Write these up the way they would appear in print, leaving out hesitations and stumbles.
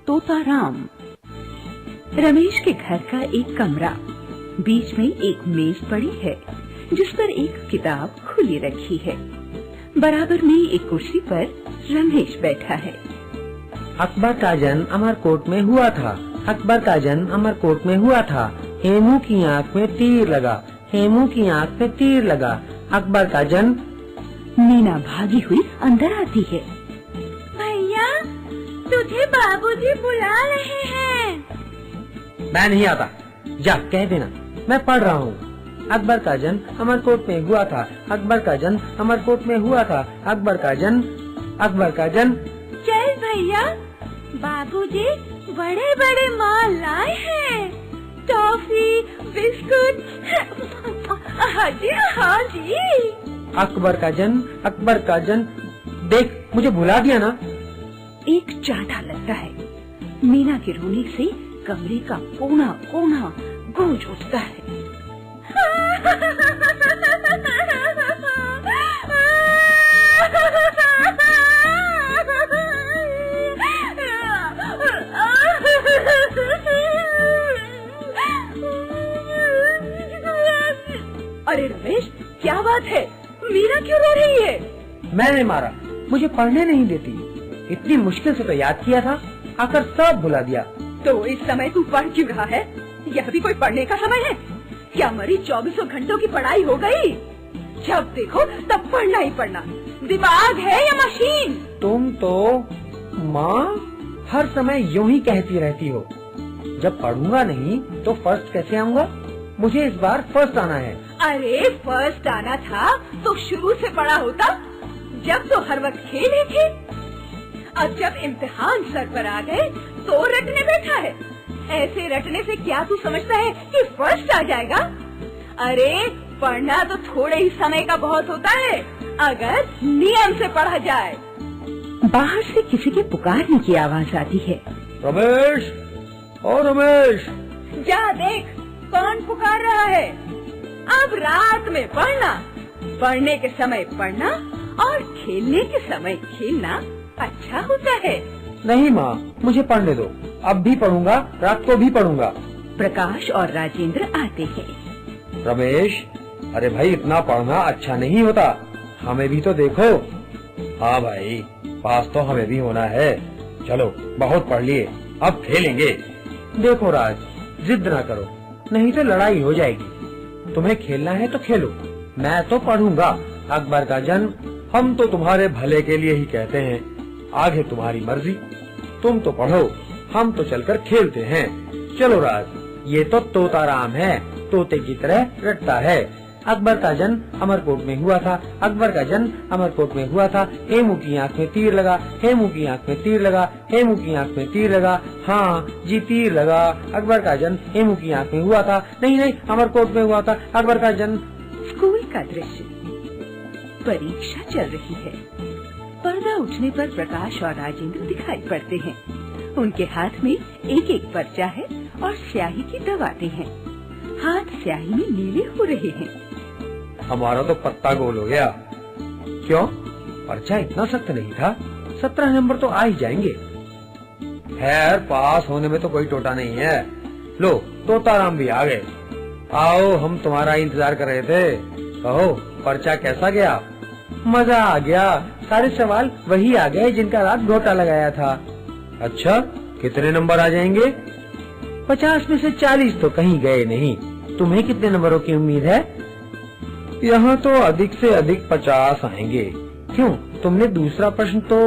तोताराम। रमेश के घर का एक कमरा, बीच में एक मेज पड़ी है जिस पर एक किताब खुली रखी है। बराबर में एक कुर्सी पर रमेश बैठा है। अकबर का जन्म अमरकोट में हुआ था। अकबर का जन्म अमरकोट में हुआ था। हेमू की आँख में तीर लगा। हेमू की आँख में तीर लगा। अकबर का जन्म। मीना भागी हुई अंदर आती है। भैया, तुझे बाबूजी बुला रहे हैं। मैं नहीं आता, जा कह देना मैं पढ़ रहा हूँ। अकबर का जन्म अमरकोट में हुआ था। अकबर का जन्म अमरकोट में हुआ था। अकबर का जन्म। अकबर का जन्म। चल भैया, बाबूजी बड़े बड़े माल लाए हैं। Toffee, biscuit. हाँ जी, हाँ जी। अकबर का जन्म। अकबर का जन्म। देख, मुझे भुला दिया ना। एक चाटा लगता है। मीना के रोने से कमरे का कोना कोना गूंज उठता है। अरे रमेश, क्या बात है? मीना क्यों रो रही है? मैंने मारा, मुझे पढ़ने नहीं देती। इतनी मुश्किल से तो याद किया था, आकर सब भुला दिया। तो इस समय तू पढ़ क्यों रहा है? यह भी कोई पढ़ने का समय है क्या? मरी 24 घंटों की पढ़ाई हो गई। जब देखो तब पढ़ना ही पढ़ना। दिमाग है या मशीन? तुम तो माँ हर समय यूं ही कहती रहती हो। जब पढ़ूंगा नहीं तो फर्स्ट कैसे आऊंगा? मुझे इस बार फर्स्ट आना है। अरे फर्स्ट आना था तो शुरू से पढ़ा होता। जब तो हर वक्त खेले थे। अब जब इम्तिहान सर पर आ गए तो रटने बैठा है। ऐसे रटने से क्या तू समझता है कि फर्स्ट आ जाएगा? अरे पढ़ना तो थोड़े ही समय का बहुत होता है, अगर नियम से पढ़ा जाए। बाहर से किसी के पुकारने की आवाज आती है। रमेश, ओ रमेश। जा देख कौन पुकार रहा है। अब रात में पढ़ना, पढ़ने के समय पढ़ना और खेलने के समय खेलना अच्छा होता है। नहीं माँ, मुझे पढ़ने दो। अब भी पढ़ूंगा, रात को भी पढ़ूंगा। प्रकाश और राजेंद्र आते हैं। रमेश, अरे भाई इतना पढ़ना अच्छा नहीं होता, हमें भी तो देखो। हाँ भाई, पास तो हमें भी होना है। चलो बहुत पढ़ लिए, अब खेलेंगे। देखो राज, जिद ना करो, नहीं तो लड़ाई हो जाएगी। तुम्हें खेलना है तो खेलो, मैं तो पढ़ूंगा। अकबर का जन्म हम तो तुम्हारे भले के लिए ही कहते हैं, आगे तुम्हारी मर्जी। तुम तो पढ़ो, हम तो चलकर खेलते हैं। चलो राज, ये तो तोताराम है, तोते की तरह रटता है। अकबर का जन्म अमरकोट में हुआ था। अकबर का जन्म अमरकोट में हुआ था। हेमू की आँख में तीर लगा। हेमू की आँख में तीर लगा। हेमू की आँख में तीर लगा। हाँ जी, तीर लगा। अकबर का जन्म हेमू की आँख में हुआ था। नहीं नहीं, अमरकोट में हुआ था। अकबर का जन्म। स्कूल का दृश्य। परीक्षा चल रही है। पर्दा उठने पर प्रकाश और राजेंद्र दिखाई पड़ते हैं। उनके हाथ में एक एक पर्चा है और स्याही की दवाते हैं। हाथ स्याही में नीले हो रहे हैं। हमारा तो पत्ता गोल हो गया। क्यों? पर्चा इतना सख्त नहीं था, 17 नंबर तो आ ही जाएंगे। खैर, पास होने में तो कोई टोटा नहीं है। लो, तोताराम भी आ गए। आओ, हम तुम्हारा इंतजार कर रहे थे। कहो, पर्चा कैसा गया? मजा आ गया, सारे सवाल वही आ गए जिनका रात गोटा लगाया था। अच्छा, कितने नंबर आ जाएंगे? 50 में से 40 तो कहीं गए नहीं। तुम्हें कितने नंबरों की उम्मीद है? यहाँ तो अधिक से अधिक 50 आएंगे। क्यों, तुमने दूसरा प्रश्न तो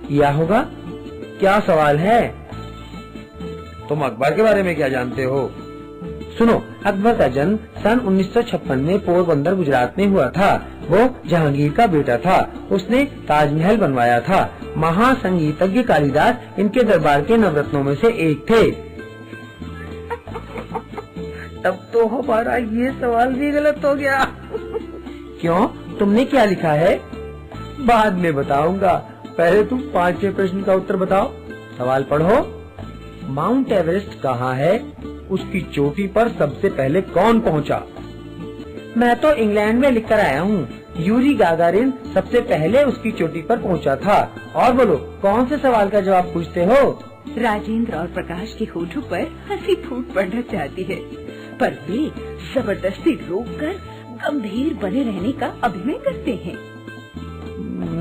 किया होगा। क्या सवाल है? तुम अकबर के बारे में क्या जानते हो? सुनो, अकबर का जन्म सन 1956 में पोरबंदर गुजरात में हुआ था। वो जहांगीर का बेटा था। उसने ताजमहल बनवाया था। महासंगीतज्ञ कालिदास इनके दरबार के नवरत्नों में से एक थे। तब तो हमारा ये सवाल भी गलत हो गया। क्यों, तुमने क्या लिखा है? बाद में बताऊंगा, पहले तुम 5वें प्रश्न का उत्तर बताओ। सवाल पढ़ो। माउंट एवरेस्ट कहाँ है? उसकी चोटी पर सबसे पहले कौन पहुँचा? मैं तो इंग्लैंड में लिख कर आया हूँ। यूरी गागारिन सबसे पहले उसकी चोटी पर पहुँचा था। और बोलो, कौन से सवाल का जवाब पूछते हो? राजेंद्र और प्रकाश के होठों पर हंसी फूट पड़ना चाहती है, पर वे जबरदस्ती रोककर गंभीर बने रहने का अभिनय करते हैं।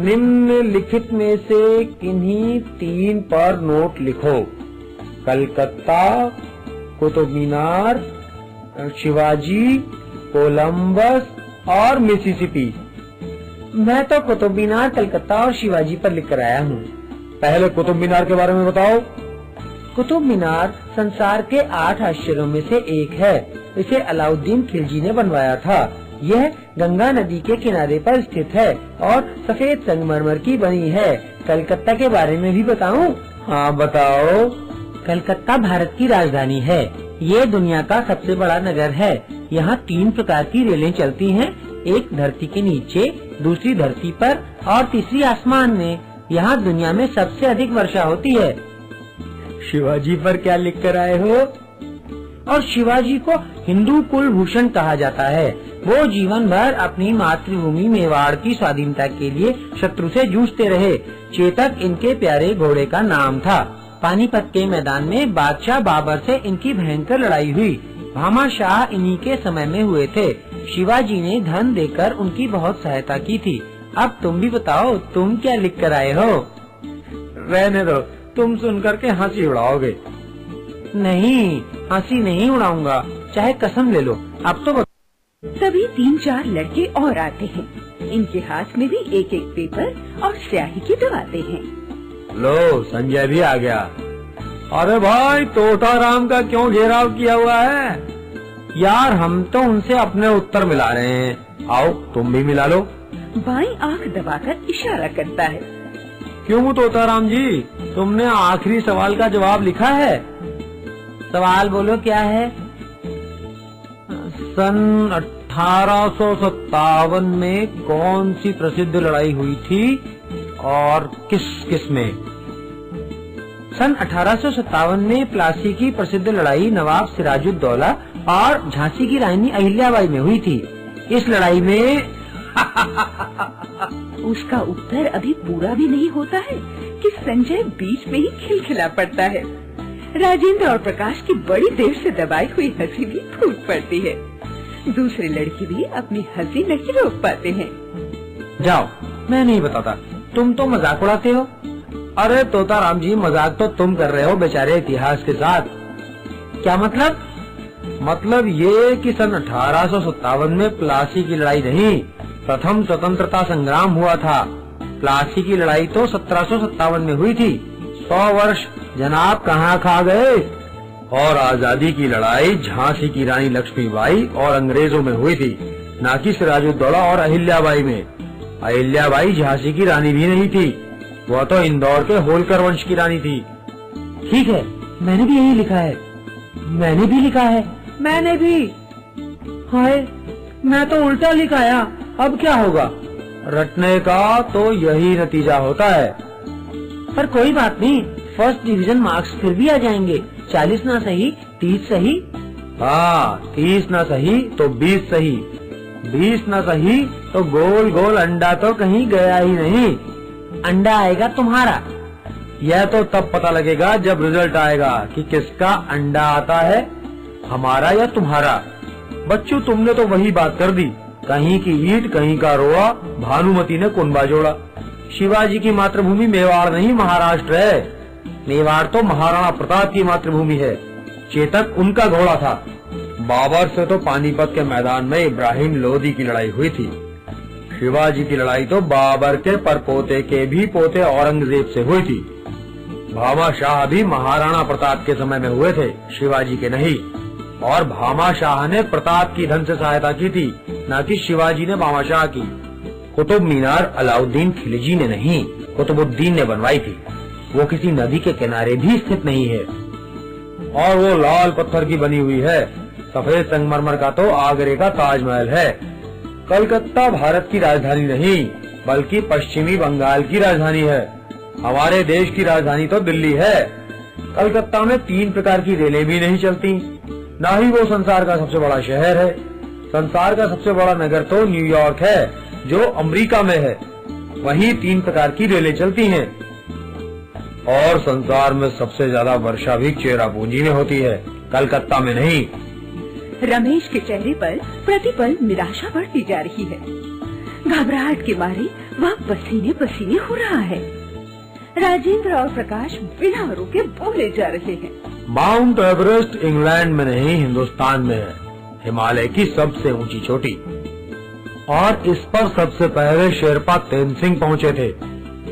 निम्नलिखित में से किन्हीं 3 पर नोट लिखो। कलकत्ता, कुतुब मीनार, शिवाजी, कोलंबस और मिसिसिपी। मैं तो कुतुब मीनार, कलकत्ता और शिवाजी पर लिख कर आया हूँ। पहले कुतुब मीनार के बारे में बताओ। कुतुब मीनार संसार के 8 आश्चर्यों में से एक है। इसे अलाउद्दीन खिलजी ने बनवाया था। यह गंगा नदी के किनारे पर स्थित है और सफेद संगमरमर की बनी है। कलकत्ता के बारे में भी बताऊं? हाँ बताओ। कलकत्ता भारत की राजधानी है। ये दुनिया का सबसे बड़ा नगर है। यहाँ 3 प्रकार की रेलें चलती हैं, एक धरती के नीचे, दूसरी धरती पर और तीसरी आसमान में। यहाँ दुनिया में सबसे अधिक वर्षा होती है। शिवाजी पर क्या लिख कर आए हो? और शिवाजी को हिंदू कुलभूषण कहा जाता है। वो जीवन भर अपनी मातृभूमि मेवाड़ की स्वाधीनता के लिए शत्रु से जूझते रहे। चेतक इनके प्यारे घोड़े का नाम था। पानीपत के मैदान में बादशाह बाबर से इनकी भयंकर लड़ाई हुई। भामा शाह इन्हीं के समय में हुए थे। शिवाजी ने धन देकर उनकी बहुत सहायता की थी। अब तुम भी बताओ, तुम क्या लिख कर आए हो? रहने दो, तुम सुनकर के हंसी उड़ाओगे। नहीं, हंसी नहीं उड़ाऊंगा, चाहे कसम ले लो। अब तो तभी 3-4 लड़के और आते हैं। इनके हाथ में भी एक एक पेपर और स्याही की दवाते हैं। लो, संजय भी आ गया। अरे भाई, तोता राम का क्यों घेराव किया हुआ है? यार, हम तो उनसे अपने उत्तर मिला रहे हैं। आओ, तुम भी मिला लो। बाईं आंख दबाकर इशारा करता है। क्यों तोता राम जी, तुमने आखिरी सवाल का जवाब लिखा है? सवाल बोलो, क्या है? सन 1857 में कौन सी प्रसिद्ध लड़ाई हुई थी और किस में? सन 1857 में प्लासी की प्रसिद्ध लड़ाई नवाब सिराजुद्दौला और झांसी की रानी अहिल्याबाई में हुई थी। इस लड़ाई में उसका उत्तर अभी पूरा भी नहीं होता है कि संजय बीच में ही खिलखिला पड़ता है। राजेंद्र और प्रकाश की बड़ी देर से दबाई हुई हंसी भी फूट पड़ती है। दूसरे लड़के भी अपनी हंसी नहीं रोक पाते हैं। जाओ, मैं नहीं बताता, तुम तो मजाक उड़ाते हो। अरे तोता राम जी, मजाक तो तुम कर रहे हो बेचारे इतिहास के साथ। क्या मतलब? मतलब ये कि सन 1857 में प्लासी की लड़ाई नहीं, प्रथम स्वतंत्रता संग्राम हुआ था। प्लासी की लड़ाई तो 1757 में हुई थी। 100 वर्ष जनाब कहाँ खा गए। और आजादी की लड़ाई झांसी की रानी लक्ष्मीबाई और अंग्रेजों में हुई थी, न कि सिराजुद्दौला और अहिल्याबाई में। अहिल्याबाई झांसी की रानी भी नहीं थी, वह तो इंदौर के होलकर वंश की रानी थी। ठीक है, मैंने भी यही लिखा है। मैंने भी लिखा है। मैंने भी। हाय, मैं तो उल्टा लिखाया। अब क्या होगा? रटने का तो यही नतीजा होता है। पर कोई बात नहीं, फर्स्ट डिवीजन मार्क्स फिर भी आ जाएंगे। 40 ना सही 30 सही। हाँ, 30 ना सही तो 20 सही। 20 ना सही तो गोल गोल अंडा तो कहीं गया ही नहीं। अंडा आएगा तुम्हारा। यह तो तब पता लगेगा जब रिजल्ट आएगा कि किसका अंडा आता है, हमारा या तुम्हारा। बच्चों, तुमने तो वही बात कर दी। कहीं की ईंट कहीं का रोआ, भानुमति ने कुंबा जोड़ा। शिवाजी की मातृभूमि मेवाड़ नहीं, महाराष्ट्र है। मेवाड़ तो महाराणा प्रताप की मातृभूमि है। चेतक उनका घोड़ा था। बाबर से तो पानीपत के मैदान में इब्राहिम लोदी की लड़ाई हुई थी। शिवाजी की लड़ाई तो बाबर के परपोते के भी पोते औरंगजेब से हुई थी। भामा शाह भी महाराणा प्रताप के समय में हुए थे, शिवाजी के नहीं। और भामा शाह ने प्रताप की धन से सहायता की थी, न कि शिवाजी ने भामा शाह की। कुतुब मीनार अलाउद्दीन खिलजी ने नहीं, कुतुबुद्दीन ने बनवाई थी। वो किसी नदी के किनारे भी स्थित नहीं है और वो लाल पत्थर की बनी हुई है। सफेद संगमरमर का तो आगरे का ताजमहल है। कलकत्ता भारत की राजधानी नहीं, बल्कि पश्चिमी बंगाल की राजधानी है। हमारे देश की राजधानी तो दिल्ली है। कलकत्ता में 3 प्रकार की रेलें भी नहीं चलती, न ही वो संसार का सबसे बड़ा शहर है। संसार का सबसे बड़ा नगर तो न्यूयॉर्क है, जो अमेरिका में है। वहीं 3 प्रकार की रेलें चलती हैं। और संसार में सबसे ज्यादा वर्षा भी चेरापूंजी में होती है, कलकत्ता में नहीं। रमेश के चेहरे पर प्रतिपल निराशा बढ़ती जा रही है। घबराहट के मारे वह पसीने पसीने हो रहा है। राजेंद्र और प्रकाश बिना रुके बोले जा रहे हैं। माउंट एवरेस्ट इंग्लैंड में नहीं, हिंदुस्तान में है, हिमालय की सबसे ऊंची चोटी। और इस पर सबसे पहले शेरपा तेनसिंह पहुँचे थे।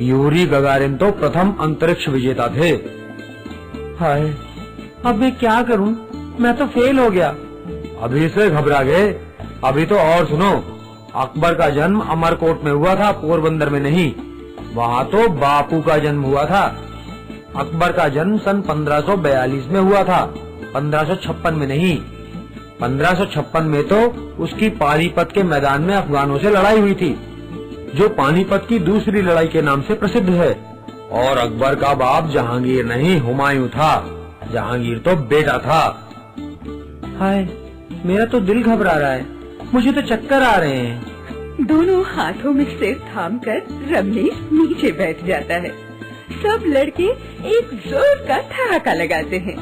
यूरी गगारिन तो प्रथम अंतरिक्ष विजेता थे। हाय, अब मैं क्या करूं? मैं तो फेल हो गया। अभी से घबरा गए? अभी तो और सुनो, अकबर का जन्म अमरकोट में हुआ था, पोरबंदर में नहीं। वहाँ तो बापू का जन्म हुआ था। अकबर का जन्म सन 1542 में हुआ था, 1556 में नहीं। 1556 में तो उसकी पानीपत के मैदान में अफगानों से लड़ाई हुई थी, जो पानीपत की दूसरी लड़ाई के नाम से प्रसिद्ध है। और अकबर का बाप जहांगीर नहीं, हुमायूं था। जहांगीर तो बेटा था। हाय, मेरा तो दिल घबरा रहा है, मुझे तो चक्कर आ रहे हैं। दोनों हाथों में सिर थामकर रमेश नीचे बैठ जाता है। सब लड़के एक जोर का ठहाका लगाते हैं।